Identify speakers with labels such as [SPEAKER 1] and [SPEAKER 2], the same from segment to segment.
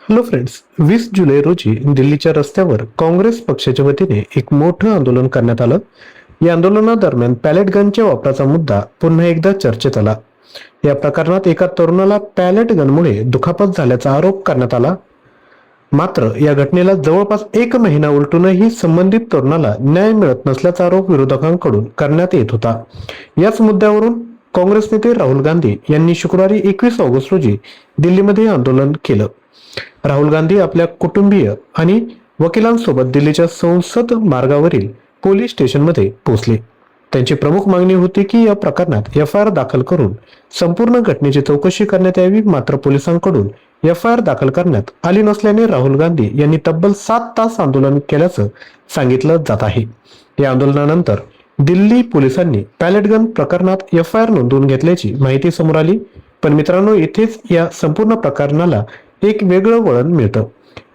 [SPEAKER 1] Hello friends, 20 जुलै रोजी दिल्लीच्या रस्त्यावर काँग्रेस पक्षाच्या वतीने एक मोठं आंदोलन करण्यात आलं. या आंदोलनादरम्यान पॅलेट गनच्या वापराचा मुद्दा पुन्हा एकदा चर्चेत आला. या प्रकरणात एका तरुणाला पॅलेट गनमुळे दुखापत झाल्याचा आरोप करण्यात आला. मात्र या घटनेला जवळपास 1 महिना उलटूनही संबंधित तरुणाला न्याय मिळत नसल्याचा आरोप विरोधकांकडून करण्यात येत होता. याच मुद्द्यावरून काँग्रेस नेते राहुल गांधी यांनी शुक्रवारी 21 ऑगस्ट रोजी दिल्लीमध्ये आंदोलन केलं. राहुल गांधी आपल्या कुटुंबीय आणि वकिलांसोबत दिल्लीच्या संसद मार्गावरील पोलीस स्टेशनमध्ये पोहोचले. त्यांची प्रमुख मागणी होती की या प्रकरणात एफआयआर दाखल करून संपूर्ण घटनेची चौकशी करण्यात यावी. मात्र पोलिसांकडून एफआयआर दाखल करण्यात आली नसल्याने राहुल गांधी यांनी तब्बल 7 तास आंदोलन केल्याचं सांगितलं जात आहे. या आंदोलनानंतर दिल्ली पोलिसांनी पॅलेट गन प्रकरणात एफआयआर नोंदवून घेतल्याची माहिती समोर आली. पण मित्रांनो, इथेच या संपूर्ण प्रकरणाला एक वेगळं वळण मिळतं.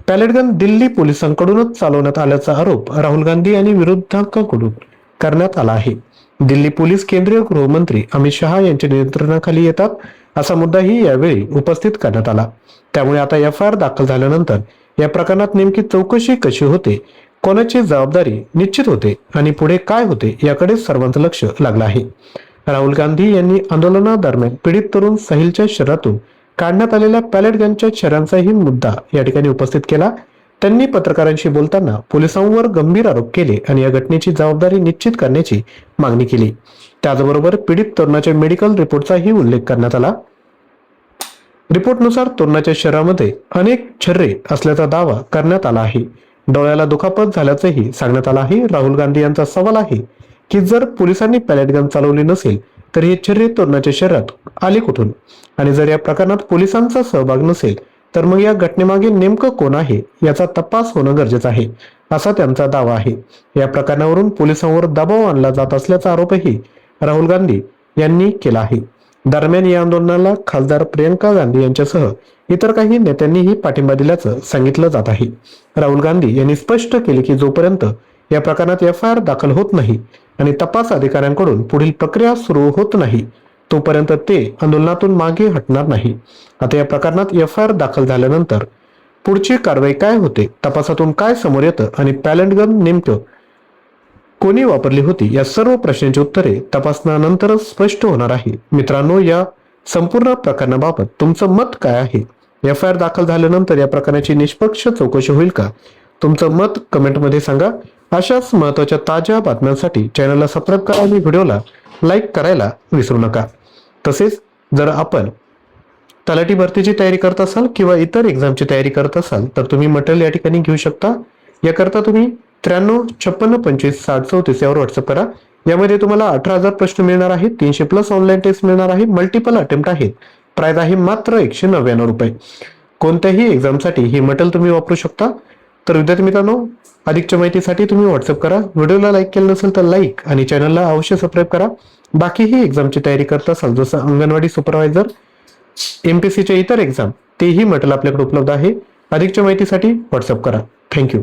[SPEAKER 1] पॅलेट गन दिल्ली पोलिसांकडूनच चालवण्यात आल्याचा आरोप राहुल गांधी आणि विरोधकांकडून करण्यात आला आहे. दिल्ली पोलीस केंद्रीय गृहमंत्री अमित शहा यांच्या नियंत्रणाखाली येतात असा मुद्दाही यावेळी उपस्थित करण्यात आला. त्यामुळे आता एफआयआर दाखल झाल्यानंतर या प्रकरणात नेमकी चौकशी कशी होते, कोणाची जबाबदारी निश्चित होते आणि पुढे काय होते याकडे सर्वांचं लक्ष लागलं आहे. राहुल गांधी यांनी आंदोलनादरम्यान पीडित तरुण साहिलच्या शरीरातून काढण्यात आलेल्या पॅलेट गनच्या शरांचाही मुद्दा या ठिकाणी उपस्थित केला. त्यांनी पत्रकारांशी बोलताना पोलिसांवर गंभीर आरोप केले आणि या घटनेची जबाबदारी निश्चित करण्याची मागणी केली. त्याचबरोबर पीडित तरुणाच्या मेडिकल रिपोर्टचाही उल्लेख करण्यात आला. रिपोर्टनुसार तरुणाच्या शरीरामध्ये अनेक छर्रे असल्याचा दावा करण्यात आला आहे. डोळ्याला दुखापत झाल्याचंही सांगण्यात आलं आहे. राहुल गांधी यांचा सवाल आहे की जर पोलिसांनी पॅलेट गन चालवली नसेल तर हे छर्रे तरुणाच्या शरीरात आले कुठून, आणि जर या प्रकरणात पोलिसांचा सहभाग नसेल तर मग या घटनेमागे नेमकं कोण आहे याचा तपास होणं गरजेचं आहे, असा त्यांचा दावा आहे. या प्रकरणावरून पोलिसांवर दबाव आणला जात असल्याचा आरोपही राहुल गांधी यांनी केला आहे. दरम्यान या आंदोलनाला खासदार प्रियंका गांधी यांच्यासह इतर काही नेत्यांनीही पाठिंबा दिल्याचं सांगितलं जात आहे. राहुल गांधी यांनी स्पष्ट केले की जोपर्यंत या प्रकरणात एफआयआर दाखल होत नाही आणि तपास अधिकाऱ्यांकडून पुढील प्रक्रिया सुरू होत नाही तोपर्यंत ते आंदोलनातून मागे हटणार नाही. आता या प्रकरणात एफआयआर दाखल झाल्यानंतर पुढची कारवाई काय होते, तपासातून काय समोर येतं आणि पॅलेट गन नेमकं कोणी वापरली होती या सर्व प्रश्नांची उत्तरे तपासणानंतरच स्पष्ट होणार आहे. मित्रांनो, या संपूर्ण प्रकरणाबाबत तुमचं मत काय आहे? एफआयआर दाखल झाल्यानंतर या प्रकरणाची निष्पक्ष चौकशी होईल का? तुमचं मत कमेंटमध्ये सांगा. अशाच महत्त्वाच्या ताज्या बातम्यांसाठी चॅनलला सबस्क्राईब करा आणि व्हिडिओला लाईक करायला विसरू नका. तसेच जर आपण तलाठी भरतीची तयारी करत असाल किंवा इतर एक्झामची तयारी करत असाल तर तुम्ही मटेरियल या ठिकाणी घेऊ शकता. याकरता तुम्ही 93 25 60 34 यावर व्हॉट्सअप करा. यामध्ये तुम्हाला 18,000 प्रश्न मिळणार आहेत, 300+ ऑनलाईन टेस्ट मिळणार आहे, मल्टिपल अटेम्प्ट आहेत. प्राइस आहे मात्र 199 रुपये. कोणत्याही एक्झामसाठी ही मटेरियल तुम्ही वापरू शकता. तर विद्यार्थी मित्रांनो, अधिकच्या माहितीसाठी तुम्ही व्हॉट्सअप करा. व्हिडिओला लाईक केलं नसेल तर लाईक आणि चॅनलला अवश्य सबस्क्राईब करा. बाकीही एक्झामची तयारी करत असाल जसं अंगणवाडी सुपरवायझर, एमपीसीच्या इतर एक्झाम, तेही मटेरियल आपल्याकडे उपलब्ध आहे. अधिकच्या माहितीसाठी व्हॉट्सअप करा. थँक्यू.